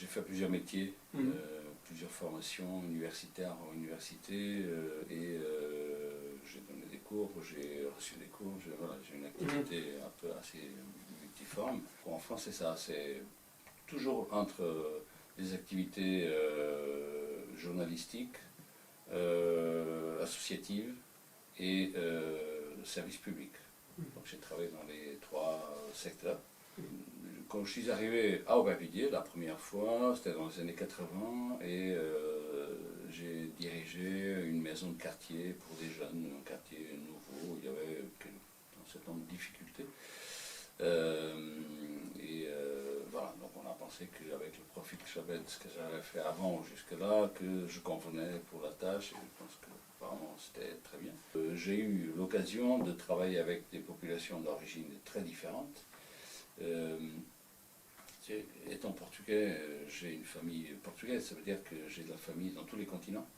j'ai fait plusieurs métiers, plusieurs formations universitaires en université, et j'ai donné des cours, j'ai reçu des cours, voilà, j'ai une activité un peu assez multiforme. En France, c'est ça, c'est toujours entre des activités journalistiques, associatives et service public. Donc j'ai travaillé dans les trois secteurs. Quand je suis arrivé à Aubervilliers la première fois, c'était dans les années 80, et j'ai dirigé une maison de quartier pour des jeunes, un quartier nouveau, il y avait un certain nombre de difficultés. Voilà, donc on a pensé qu'avec le profil que j'avais de ce que j'avais fait avant jusque-là, que je convenais pour la tâche, et je pense que apparemment c'était très bien. J'ai eu l'occasion de travailler avec des populations d'origine très différentes. Étant portugais, j'ai une famille portugaise, ça veut dire que j'ai de la famille dans tous les continents,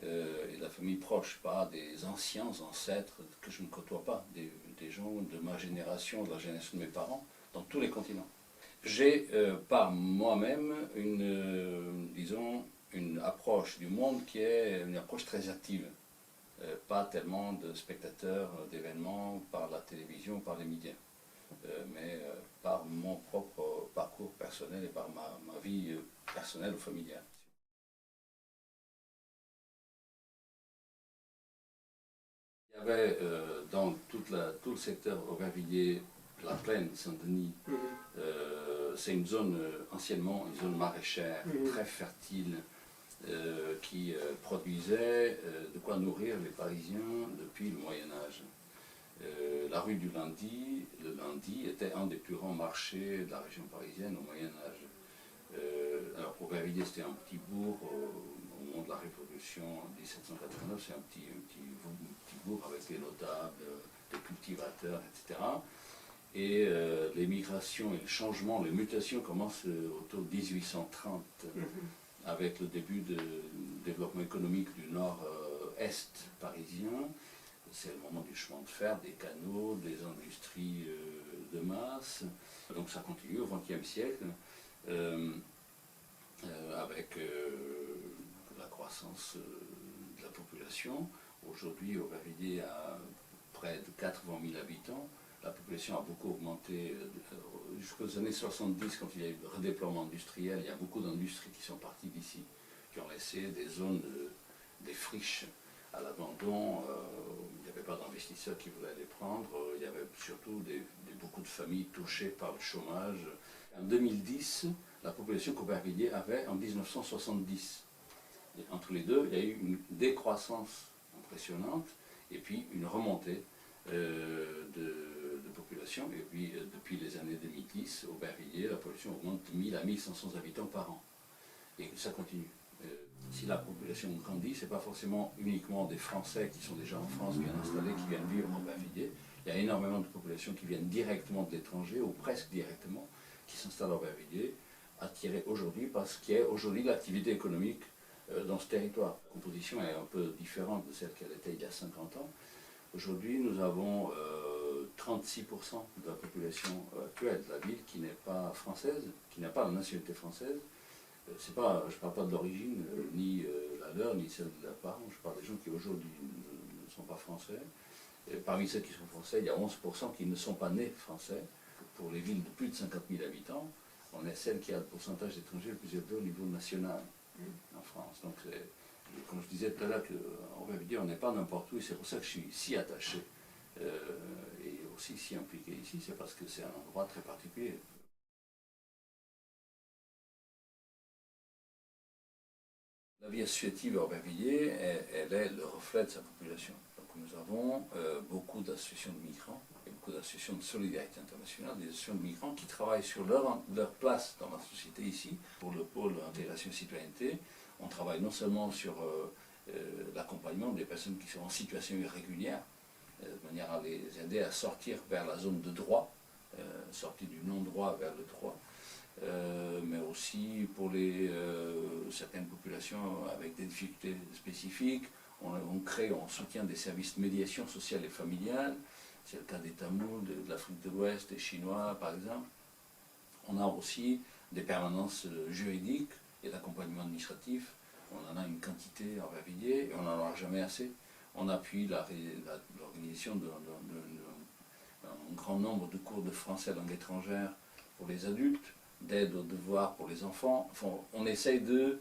et de la famille proche, pas des anciens ancêtres que je ne côtoie pas, des gens de ma génération, de la génération de mes parents, dans tous les continents. J'ai par moi-même disons, une approche du monde qui est une approche très active, pas tellement de spectateurs d'événements par la télévision, par les médias. Mais par mon propre parcours personnel et par ma vie personnelle ou familiale. Il y avait dans tout le secteur Aubervilliers, la plaine Saint-Denis, c'est une zone anciennement une zone maraîchère, très fertile, qui produisait de quoi nourrir les Parisiens depuis le Moyen-Âge. La rue du Lundi, le lundi, était un des plus grands marchés de la région parisienne au Moyen-Âge. Alors Aubervilliers, c'était un petit bourg au moment de la Révolution en 1789, c'est un petit bourg avec des notables, des cultivateurs, etc. Et les migrations et le changement, les mutations commencent autour de 1830, avec le début du développement économique du nord-est parisien. C'est le moment du chemin de fer, des canaux, des industries de masse. Donc ça continue au XXe siècle, avec la croissance de la population. Aujourd'hui, Aubervilliers a près de 80 000 habitants. La population a beaucoup augmenté jusqu'aux années 70, quand il y a eu le redéploiement industriel. Il y a beaucoup d'industries qui sont parties d'ici, qui ont laissé des zones, des friches à l'abandon. Il n'y avait pas d'investisseurs qui voulaient les prendre. Il y avait surtout beaucoup de familles touchées par le chômage. En 2010, la population qu'Aubervilliers avait en 1970. Et entre les deux, il y a eu une décroissance impressionnante et puis une remontée de population. Et puis depuis les années 2010, Aubervilliers, la population augmente de 1000 à 1500 habitants par an. Et ça continue. Si la population grandit, ce n'est pas forcément uniquement des Français qui sont déjà en France, bien installés, qui viennent vivre en Aubervilliers. Il y a énormément de populations qui viennent directement de l'étranger, ou presque directement, qui s'installent en Aubervilliers, attirées aujourd'hui parce qu'il y a aujourd'hui l'activité économique dans ce territoire. La composition est un peu différente de celle qu'elle était il y a 50 ans. Aujourd'hui, nous avons 36% de la population actuelle de la ville qui n'est pas française, qui n'a pas la nationalité française. Je ne parle pas de l'origine, ni la leur, ni celle de leurs parents. Je parle des gens qui aujourd'hui ne sont pas français. Et parmi ceux qui sont français, il y a 11% qui ne sont pas nés français. Pour les villes de plus de 50 000 habitants, on est celle qui a le pourcentage d'étrangers le plus élevé au niveau national en France. Donc, comme je disais tout à l'heure, on va dire on n'est pas n'importe où, et c'est pour ça que je suis si attaché et aussi si impliqué ici, c'est parce que c'est un endroit très particulier. La vie associative à Aubervilliers, elle est le reflet de sa population. Donc nous avons beaucoup d'associations de migrants, et beaucoup d'associations de solidarité internationale, des associations de migrants qui travaillent sur leur place dans la société ici. Pour le pôle intégration et citoyenneté, on travaille non seulement sur l'accompagnement des personnes qui sont en situation irrégulière, de manière à les aider à sortir vers la zone de droit, sortir du non-droit vers le droit, mais aussi pour certaines populations avec des difficultés spécifiques. On soutient des services de médiation sociale et familiale. C'est le cas des Tamouls, de l'Afrique de l'Ouest, des Chinois par exemple. On a aussi des permanences juridiques et d'accompagnement administratif. On en a une quantité en Aubervilliers et on n'en aura jamais assez. On appuie l'organisation d'un grand nombre de cours de français langue étrangère pour les adultes, d'aide aux devoirs pour les enfants. Enfin, on essaye de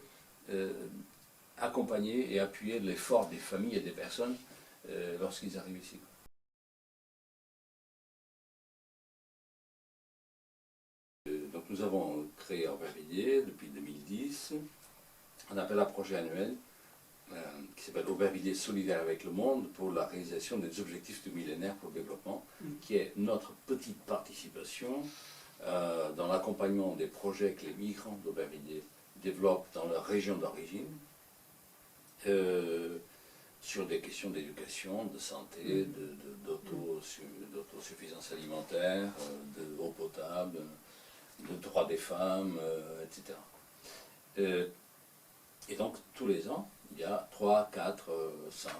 accompagner et appuyer l'effort des familles et des personnes lorsqu'ils arrivent ici. Donc nous avons créé à Aubervilliers depuis 2010 un appel à projet annuel qui s'appelle Aubervilliers solidaire avec le monde pour la réalisation des objectifs du millénaire pour le développement, qui est notre petite participation dans l'accompagnement des projets que les migrants d'Aubervilliers développent dans leur région d'origine, sur des questions d'éducation, de santé, d'autosuffisance alimentaire, de eau potable, de droits des femmes, etc. Et donc, tous les ans, il y a 3, 4, 5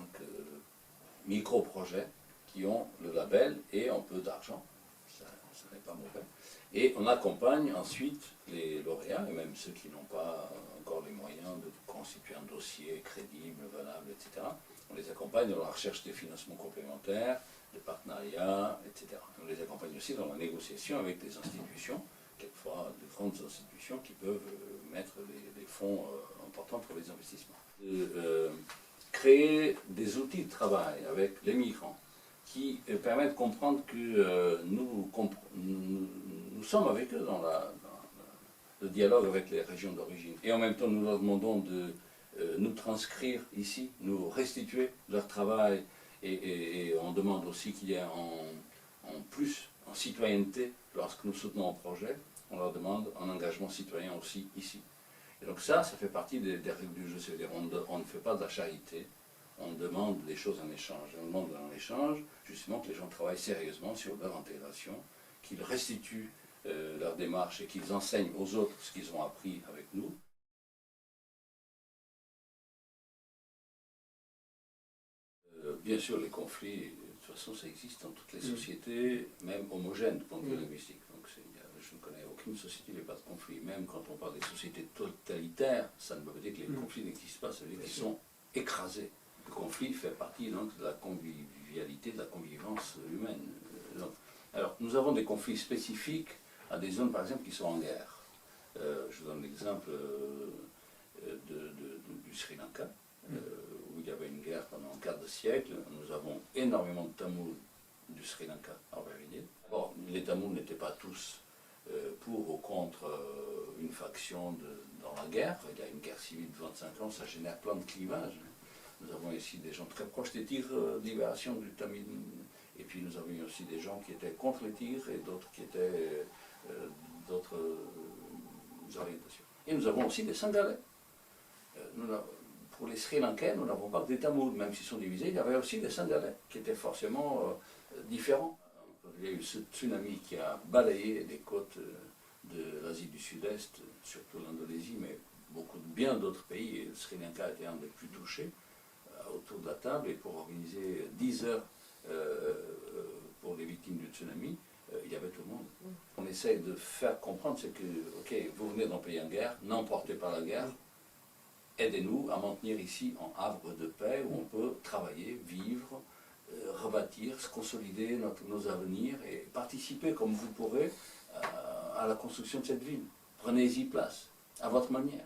micro-projets qui ont le label et un peu d'argent, ça n'est pas mauvais. Et on accompagne ensuite les lauréats, et même ceux qui n'ont pas encore les moyens de constituer un dossier crédible, valable, etc. On les accompagne dans la recherche des financements complémentaires, des partenariats, etc. On les accompagne aussi dans la négociation avec des institutions, quelquefois de grandes institutions qui peuvent mettre des fonds importants pour les investissements. Créer des outils de travail avec les migrants qui permettent de comprendre que nous sommes avec eux dans le dialogue avec les régions d'origine. Et en même temps, nous leur demandons de nous transcrire ici, nous restituer leur travail, et on demande aussi qu'il y ait en plus en citoyenneté, lorsque nous soutenons un projet, on leur demande un engagement citoyen aussi ici. Et donc ça fait partie des règles du jeu, c'est-à-dire on ne fait pas de la charité, on demande des choses en échange. On demande en échange justement que les gens travaillent sérieusement sur leur intégration, qu'ils restituent leur démarche et qu'ils enseignent aux autres ce qu'ils ont appris avec nous. Bien sûr, les conflits, de toute façon, ça existe dans toutes les sociétés, même homogènes du point de vue linguistique. Donc, je ne connais aucune société où il n'y a pas de conflit. Même quand on parle des sociétés totalitaires, ça ne veut pas dire que les conflits n'existent pas, ça veut dire qu'ils sont écrasés. Le conflit fait partie donc de la convivialité, de la convivence humaine. Alors, nous avons des conflits spécifiques à des zones, par exemple, qui sont en guerre. Je vous donne l'exemple du Sri Lanka, où il y avait une guerre pendant un quart de siècle. Nous avons énormément de Tamouls du Sri Lanka à Aubervilliers. Bon, les Tamouls n'étaient pas tous pour ou contre une faction dans la guerre. Il y a une guerre civile de 25 ans, ça génère plein de clivages. Nous avons ici des gens très proches des tigres de libération du Tamil, et puis nous avons aussi des gens qui étaient contre les tigres et d'autres qui étaient d'autres orientations. Et nous avons aussi des Singalais. Pour les Sri Lankais, nous n'avons pas que des Tamouls, même s'ils sont divisés, il y avait aussi des Singalais qui étaient forcément différents. Il y a eu ce tsunami qui a balayé les côtes de l'Asie du Sud-Est, surtout l'Indonésie, mais bien d'autres pays, et le Sri Lanka était un des plus touchés, autour de la table, et pour organiser 10 heures pour les victimes du tsunami, il y avait tout le monde. On essaye de faire comprendre ce que, ok, vous venez d'un pays en guerre, n'emportez pas la guerre, aidez-nous à maintenir ici un havre de paix où on peut travailler, vivre, rebâtir, se consolider nos avenirs et participer comme vous pourrez à la construction de cette ville. Prenez-y place, à votre manière.